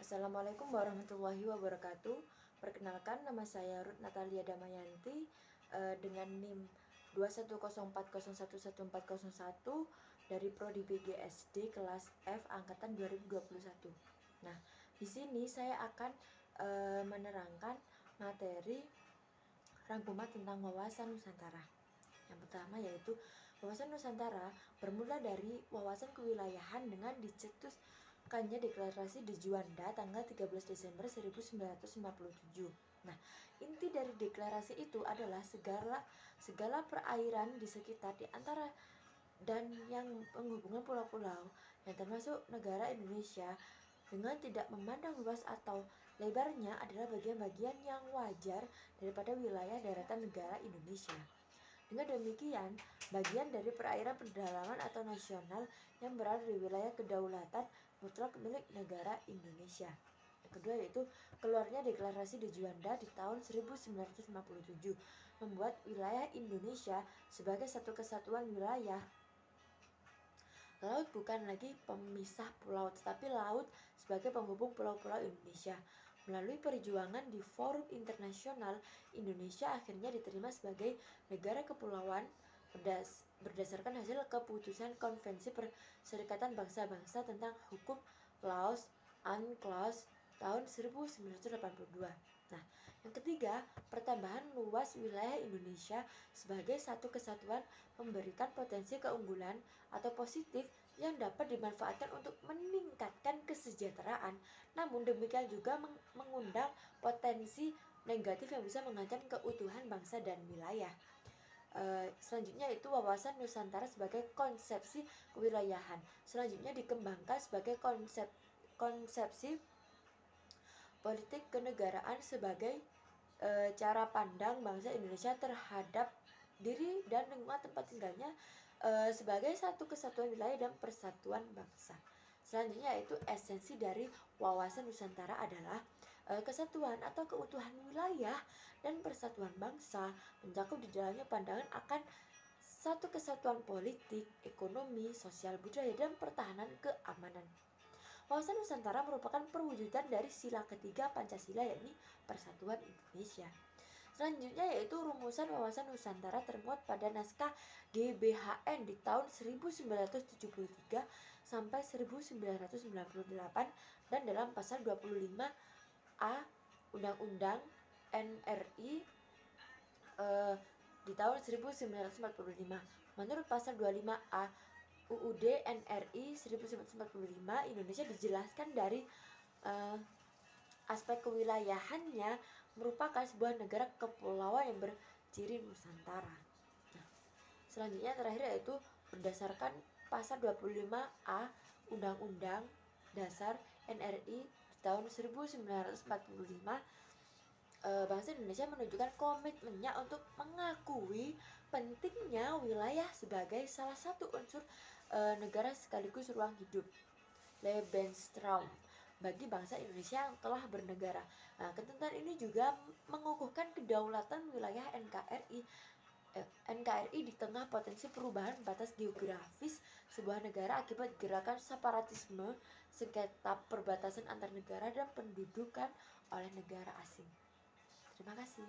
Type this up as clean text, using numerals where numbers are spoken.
Assalamualaikum warahmatullahi wabarakatuh. Perkenalkan, nama saya Ruth Natalia Damayanti dengan NIM 21040111401 dari Prodi BGSD kelas F angkatan 2021. Nah, di sini saya akan menerangkan materi rangkuman tentang wawasan Nusantara. Yang pertama yaitu wawasan Nusantara bermula dari wawasan kewilayahan dengan dicetuskannya Deklarasi de Juanda tanggal 13 Desember 1957. Nah, inti dari deklarasi itu adalah segala perairan di sekitar di antara dan yang menghubungkan pulau-pulau yang termasuk negara Indonesia dengan tidak memandang luas atau lebarnya adalah bagian-bagian yang wajar daripada wilayah daratan negara Indonesia. Dengan demikian, bagian dari perairan pedalaman atau nasional yang berada di wilayah kedaulatan mutlak milik negara Indonesia. Yang kedua yaitu keluarnya Deklarasi de Juanda di tahun 1957 membuat wilayah Indonesia sebagai satu kesatuan wilayah. Laut bukan lagi pemisah pulau, tetapi laut sebagai penghubung pulau-pulau Indonesia. Melalui perjuangan di forum internasional, Indonesia akhirnya diterima sebagai negara kepulauan berdasarkan hasil keputusan Konvensi Perserikatan Bangsa-Bangsa tentang Hukum Laut UNCLOS tahun 1982. Nah, yang ketiga, pertambahan luas wilayah Indonesia sebagai satu kesatuan memberikan potensi keunggulan atau positif yang dapat dimanfaatkan untuk meningkatkan kesejahteraan. Namun demikian juga mengundang potensi negatif yang bisa mengancam keutuhan bangsa dan wilayah. Selanjutnya itu wawasan Nusantara sebagai konsepsi kewilayahan. Selanjutnya dikembangkan sebagai konsepsi politik kenegaraan sebagai cara pandang bangsa Indonesia terhadap diri dan lingkungan tempat tinggalnya sebagai satu kesatuan wilayah dan persatuan bangsa. Selanjutnya yaitu esensi dari wawasan Nusantara adalah kesatuan atau keutuhan wilayah dan persatuan bangsa, mencakup di dalamnya pandangan akan satu kesatuan politik, ekonomi, sosial, budaya, dan pertahanan keamanan. Wawasan Nusantara merupakan perwujudan dari sila ketiga Pancasila, yakni Persatuan Indonesia. Selanjutnya yaitu rumusan wawasan Nusantara termuat pada naskah GBHN di tahun 1973 sampai 1998 dan dalam pasal 25A Undang-Undang NRI di tahun 1945. Menurut pasal 25A UUD NRI 1945, Indonesia dijelaskan dari aspek kewilayahannya merupakan sebuah negara kepulauan yang berciri Nusantara. Nah, selanjutnya terakhir yaitu berdasarkan pasal 25A Undang-Undang Dasar NRI tahun 1945, bangsa Indonesia menunjukkan komitmennya untuk mengakui pentingnya wilayah sebagai salah satu unsur negara sekaligus ruang hidup Lebensraum bagi bangsa Indonesia yang telah bernegara. Nah, ketentuan ini juga mengukuhkan kedaulatan wilayah NKRI di tengah potensi perubahan batas geografis sebuah negara akibat gerakan separatisme, sengketa perbatasan antar negara, dan pendudukan oleh negara asing. Terima kasih.